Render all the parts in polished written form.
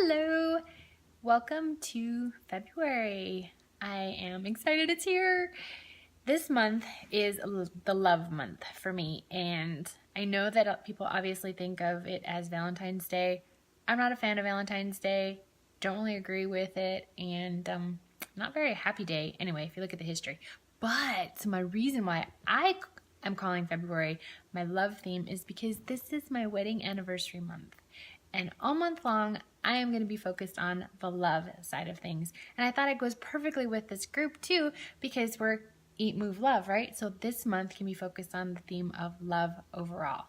Hello, welcome to February. I am excited it's here. This month is the love month for me, and I know that people obviously think of it as Valentine's Day. I'm not a fan of Valentine's Day, don't really agree with it, and not very happy day anyway if you look at the history. But my reason why I'm calling February my love theme is because this is my wedding anniversary month. And all month long, I am going to be focused on the love side of things. And I thought it goes perfectly with this group too, because we're Eat, Move, Love, right? So this month can be focused on the theme of love overall.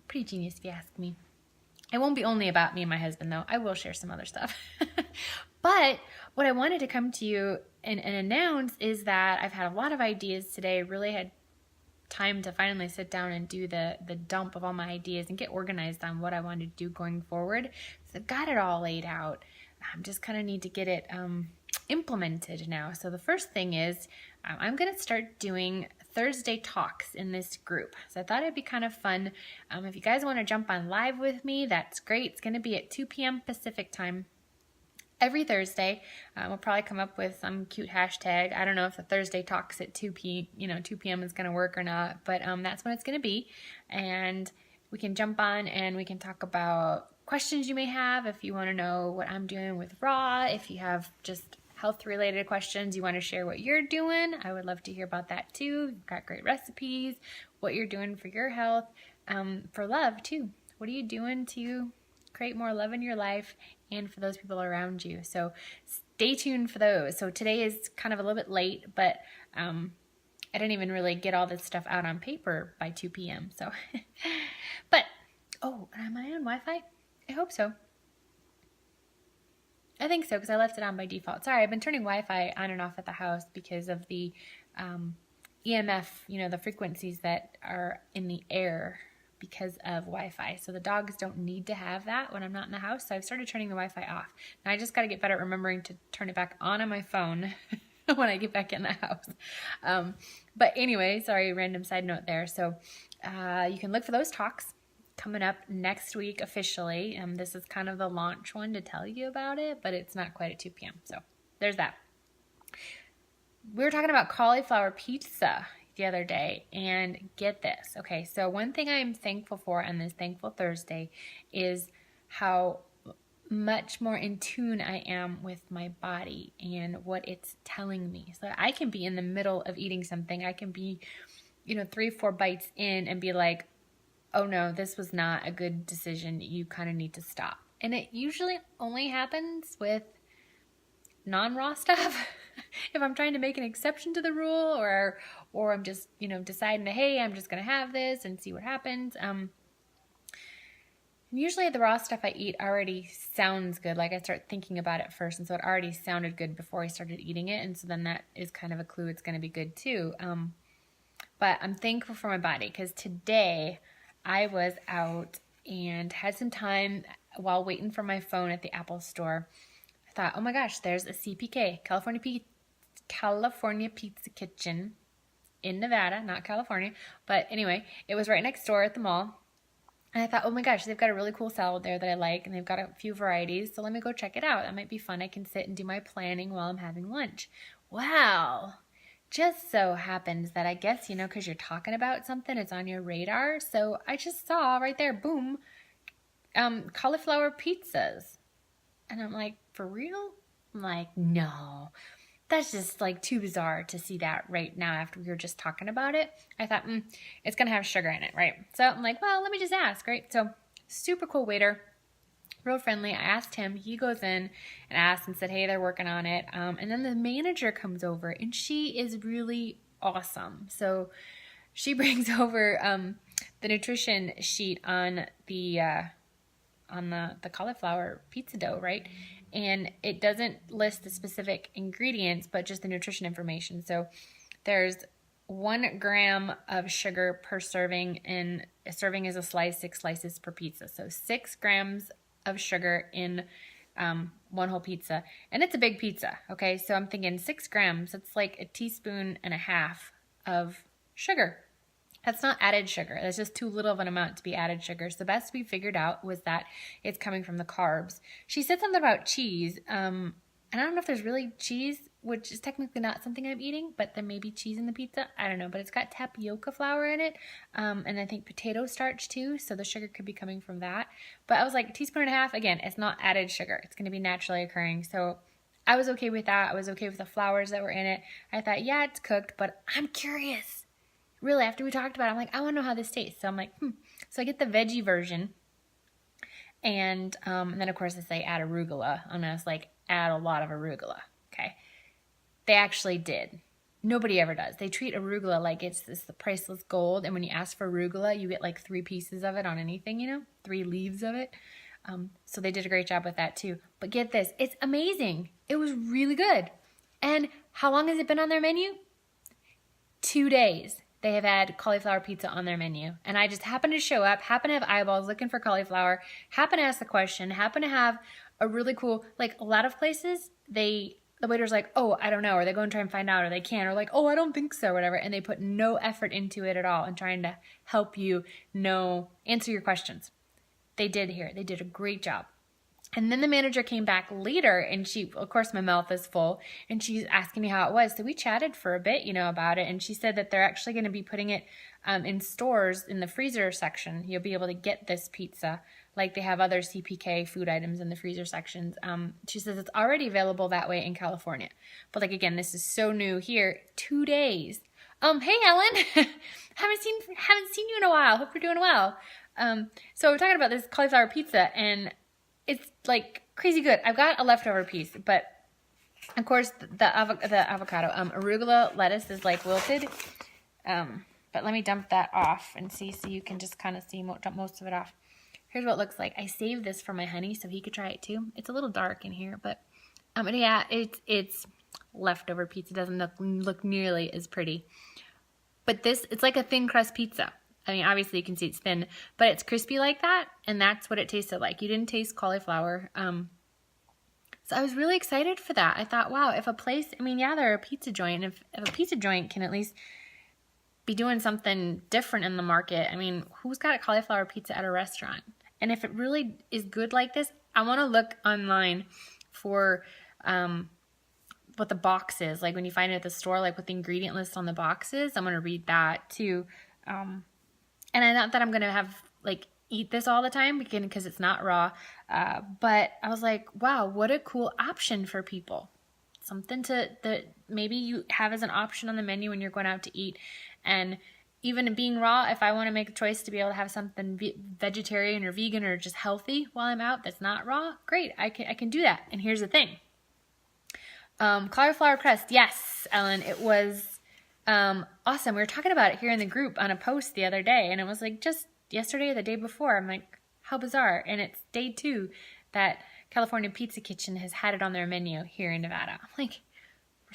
Pretty genius if you ask me. It won't be only about me and my husband though. I will share some other stuff. But what I wanted to come to you and announce is that I've had a lot of ideas today, really had time to finally sit down and do the dump of all my ideas and get organized on what I want to do going forward. So I've got it all laid out. I just kind of need to get it implemented now. So the first thing is I'm going to start doing Thursday talks in this group. So I thought it'd be kind of fun. If you guys want to jump on live with me, that's great. It's going to be at 2 p.m. Pacific time. Every Thursday. We'll probably come up with some cute hashtag. I don't know if the Thursday talks at 2 p.m. is going to work or not, but that's when it's going to be. And we can jump on and we can talk about questions you may have if you want to know what I'm doing with Raw, if you have just health-related questions, you want to share what you're doing, I would love to hear about that too. You've got great recipes, what you're doing for your health, for love too. What are you doing to create more love in your life and for those people around you? So stay tuned for those. So today is kind of a little bit late, but I didn't even really get all this stuff out on paper by 2 p.m. So, but, oh, am I on Wi-Fi? I hope so. I think so because I left it on by default. Sorry, I've been turning Wi-Fi on and off at the house because of the EMF, the frequencies that are in the air because of Wi-Fi. So the dogs don't need to have that when I'm not in the house. So I've started turning the Wi-Fi off. Now I just got to get better at remembering to turn it back on my phone when I get back in the house. But anyway, sorry, random side note there. So you can look for those talks coming up next week officially. This is kind of the launch one to tell you about it, but it's not quite at 2 p.m. So there's that. We were talking about cauliflower pizza the other day, and get this. Okay, so one thing I'm thankful for on this Thankful Thursday is how much more in tune I am with my body and what it's telling me. So I can be in the middle of eating something. I can be, 3-4 bites in and be like, oh no, this was not a good decision. You kind of need to stop. And it usually only happens with non-raw stuff. If I'm trying to make an exception to the rule, or I'm just, deciding to, hey, I'm just going to have this and see what happens. Usually the raw stuff I eat already sounds good. Like I start thinking about it first, and so it already sounded good before I started eating it. And so then that is kind of a clue it's going to be good too. But I'm thankful for my body because today I was out and had some time while waiting for my phone at the Apple store. I thought, oh my gosh, there's a CPK, California Pizza Kitchen in Nevada, not California. But anyway, it was right next door at the mall. And I thought, oh my gosh, they've got a really cool salad there that I like, and they've got a few varieties. So let me go check it out. That might be fun. I can sit and do my planning while I'm having lunch. Wow. Just so happens that I guess, because you're talking about something, it's on your radar. So I just saw right there, boom, cauliflower pizzas. And I'm like, for real? I'm like, no, that's just like too bizarre to see that right now after we were just talking about it. I thought, it's going to have sugar in it, right? So I'm like, well, let me just ask, right? So super cool waiter, real friendly. I asked him, he goes in and asks and said, hey, they're working on it. And then the manager comes over and she is really awesome. So she brings over the nutrition sheet on the cauliflower pizza dough, right? And it doesn't list the specific ingredients, but just the nutrition information. So there's 1 gram of sugar per serving, and a serving is a slice, 6 slices per pizza. So 6 grams of sugar in 1 whole pizza. And it's a big pizza, okay? So I'm thinking 6 grams, it's like a teaspoon and a half of sugar. That's not added sugar. That's just too little of an amount to be added sugar. So the best we figured out was that it's coming from the carbs. She said something about cheese. And I don't know if there's really cheese, which is technically not something I'm eating, but there may be cheese in the pizza. I don't know, but it's got tapioca flour in it. And I think potato starch too. So the sugar could be coming from that. But I was like, 1.5 teaspoons. Again, it's not added sugar. It's going to be naturally occurring. So I was okay with that. I was okay with the flours that were in it. I thought, yeah, it's cooked, but I'm curious. Really, after we talked about it, I'm like, I want to know how this tastes. So I'm like, So I get the veggie version. And then, of course, they say add arugula. And I was like, add a lot of arugula. Okay. They actually did. Nobody ever does. They treat arugula like it's the priceless gold. And when you ask for arugula, you get like 3 pieces of it on anything, 3 leaves of it. So they did a great job with that too. But get this, it's amazing. It was really good. And how long has it been on their menu? 2 days. They have had cauliflower pizza on their menu. And I just happened to show up, happen to have eyeballs looking for cauliflower, happen to ask the question, happen to have a really cool, like a lot of places, the waiter's like, oh, I don't know, or they go and try and find out, or they can't, or like, oh, I don't think so, or whatever. And they put no effort into it at all and trying to help you answer your questions. They did here. They did a great job. And then the manager came back later and of course my mouth is full, and she's asking me how it was. So we chatted for a bit, about it. And she said that they're actually going to be putting it in stores in the freezer section. You'll be able to get this pizza like they have other CPK food items in the freezer sections. She says it's already available that way in California. But like, again, this is so new here. 2 days. Hey, Ellen, haven't seen you in a while. Hope you're doing well. So we're talking about this cauliflower pizza, and it's like crazy good. I've got a leftover piece, but of course the avocado, arugula lettuce is like wilted. But let me dump that off and see so you can just kind of see dump most of it off. Here's what it looks like. I saved this for my honey so he could try it too. It's a little dark in here, but yeah, it's leftover pizza. It doesn't look nearly as pretty. But it's like a thin crust pizza. I mean, obviously you can see it's thin, but it's crispy like that, and that's what it tasted like. You didn't taste cauliflower. So I was really excited for that. I thought, wow, if a place, they're a pizza joint. If a pizza joint can at least be doing something different in the market, who's got a cauliflower pizza at a restaurant? And if it really is good like this, I want to look online for what the box is. Like when you find it at the store, like what the ingredient list on the box is, I'm going to read that too. And I not that I'm going to eat this all the time because it's not raw. But I was like, wow, what a cool option for people. Something that maybe you have as an option on the menu when you're going out to eat. And even being raw, if I want to make a choice to be able to have something vegetarian or vegan or just healthy while I'm out that's not raw, great. I can do that. And here's the thing. Cauliflower crust. Yes, Ellen, it was awesome. We were talking about it here in the group on a post the other day, and it was like just yesterday or the day before. I'm like, how bizarre. And it's day 2 that California Pizza Kitchen has had it on their menu here in Nevada. I'm like,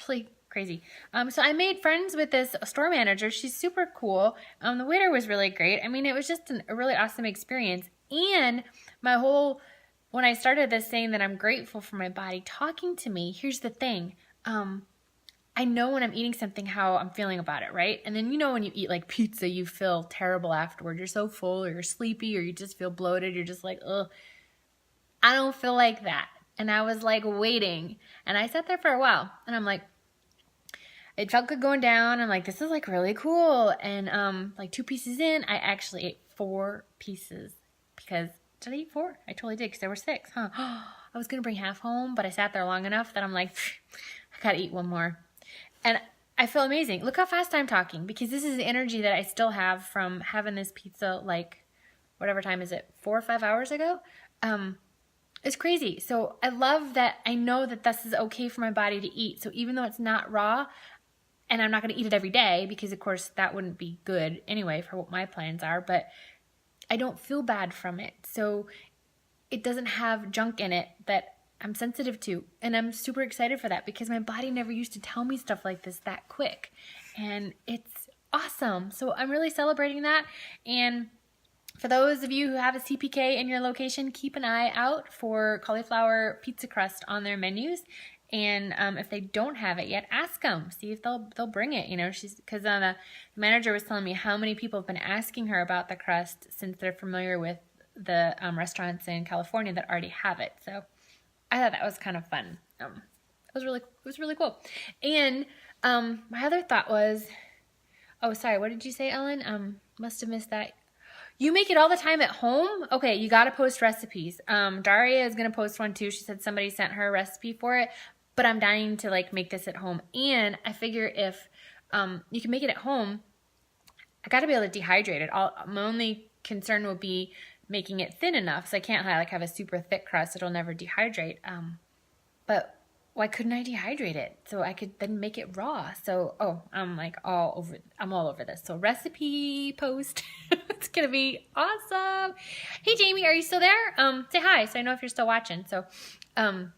really crazy. So I made friends with this store manager. She's super cool. The waiter was really great. It was just a really awesome experience. And when I started this saying that I'm grateful for my body talking to me, here's the thing. I know when I'm eating something how I'm feeling about it, right? And then when you eat like pizza, you feel terrible afterward. You're so full, or you're sleepy, or you just feel bloated. You're just like, ugh. I don't feel like that. And I was like waiting. And I sat there for a while. And I'm like, it felt good going down. I'm like, this is like really cool. And like 2 pieces in, I actually ate 4 pieces. Because, did I eat 4? I totally did because there were 6, huh? I was going to bring half home, but I sat there long enough that I'm like, I got to eat 1 more. And I feel amazing. Look how fast I'm talking, because this is the energy that I still have from having this pizza like, whatever time is it, 4 or 5 hours ago? It's crazy. So I love that I know that this is okay for my body to eat. So even though it's not raw, and I'm not going to eat it every day, because of course that wouldn't be good anyway for what my plans are, but I don't feel bad from it. So it doesn't have junk in it that I'm sensitive to, and I'm super excited for that because my body never used to tell me stuff like this that quick, and it's awesome. So I'm really celebrating that. And for those of you who have a CPK in your location, keep an eye out for cauliflower pizza crust on their menus. And if they don't have it yet, ask them. See if they'll bring it. You know, because the manager was telling me how many people have been asking her about the crust since they're familiar with the restaurants in California that already have it. So I thought that was kind of fun. It was really cool. And my other thought was, oh, sorry, what did you say, Ellen? Must have missed that. You make it all the time at home? Okay, you got to post recipes. Daria is going to post one too. She said somebody sent her a recipe for it, but I'm dying to like make this at home. And I figure if you can make it at home, I got to be able to dehydrate it. My only concern will be making it thin enough, so I can't like have a super thick crust. It'll never dehydrate. But why couldn't I dehydrate it? So I could then make it raw. So, I'm all over this. So recipe post. It's going to be awesome. Hey, Jamie, are you still there? Say hi so I know if you're still watching. So, the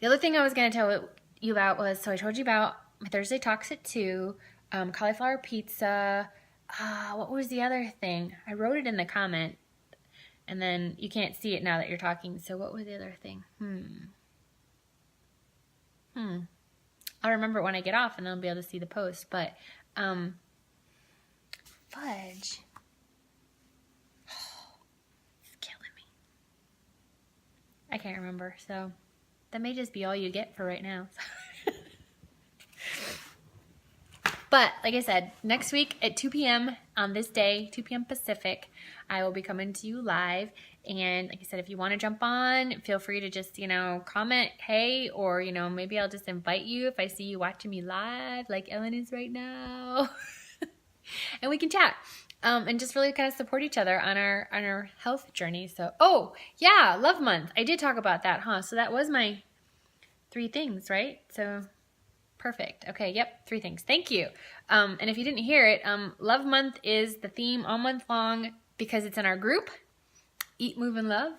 other thing I was going to tell you about was, so I told you about my Thursday Talks at 2, cauliflower pizza. What was the other thing? I wrote it in the comment, and then you can't see it now that you're talking. So what was the other thing? I'll remember it when I get off, and then I'll be able to see the post. But fudge. It's killing me. I can't remember, so that may just be all you get for right now. But like I said, next week at 2 p.m. on this day, 2 p.m. Pacific, I will be coming to you live. And like I said, if you want to jump on, feel free to just, comment, hey, or, maybe I'll just invite you if I see you watching me live like Ellen is right now. And we can chat and just really kind of support each other on our health journey. So, oh, yeah, Love Month. I did talk about that, huh? So that was my 3 things, right? So perfect. Okay, yep, 3 things. Thank you. And if you didn't hear it, Love Month is the theme all month long because it's in our group, Eat, Move, and Love.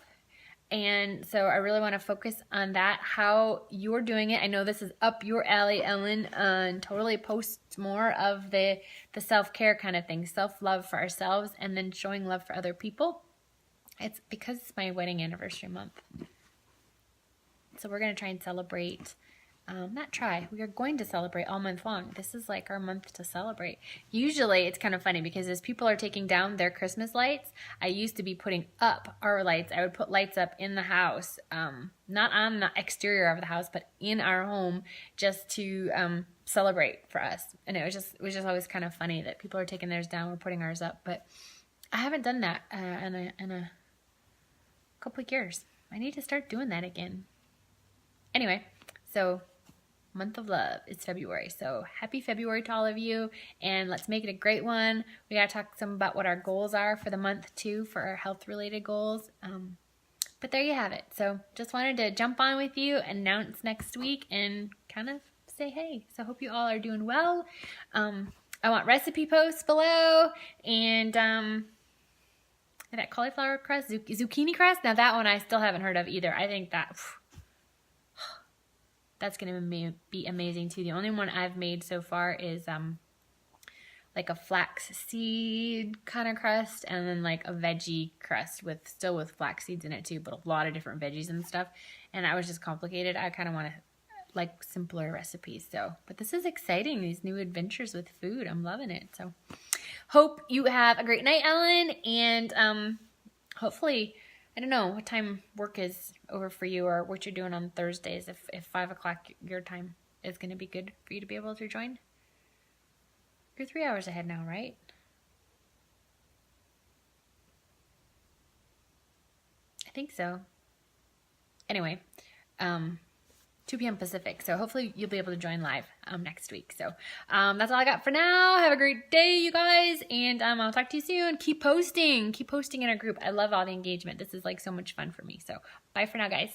And so I really want to focus on that, how you're doing it. I know this is up your alley, Ellen, and totally post more of the self-care kind of thing, self-love for ourselves and then showing love for other people. It's because it's my wedding anniversary month. So we're going to try and celebrate. We are going to celebrate all month long. This is like our month to celebrate. Usually it's kind of funny because as people are taking down their Christmas lights, I used to be putting up our lights. I would put lights up in the house, not on the exterior of the house, but in our home just to celebrate for us. And it was just always kind of funny that people are taking theirs down, we're putting ours up. But I haven't done that in a couple of years. I need to start doing that again. Anyway, so month of love. It's February. So happy February to all of you. And let's make it a great one. We got to talk some about what our goals are for the month too, for our health related goals. But there you have it. So just wanted to jump on with you, announce next week, and kind of say hey. So hope you all are doing well. I want recipe posts below, and that cauliflower crust, zucchini crust. Now that one I still haven't heard of either. I think that's going to be amazing too. The only one I've made so far is like a flax seed kind of crust, and then like a veggie crust still with flax seeds in it too, but a lot of different veggies and stuff. And that was just complicated. I kind of want to like simpler recipes. So, but this is exciting. These new adventures with food. I'm loving it. So hope you have a great night, Ellen. And hopefully, I don't know what time work is over for you or what you're doing on Thursdays. If 5 o'clock your time is going to be good for you to be able to join. You're 3 hours ahead now, right? I think so. Anyway, 2 p.m. Pacific. So hopefully you'll be able to join live next week. So that's all I got for now. Have a great day, you guys. And I'll talk to you soon. Keep posting. Keep posting in our group. I love all the engagement. This is like so much fun for me. So bye for now, guys.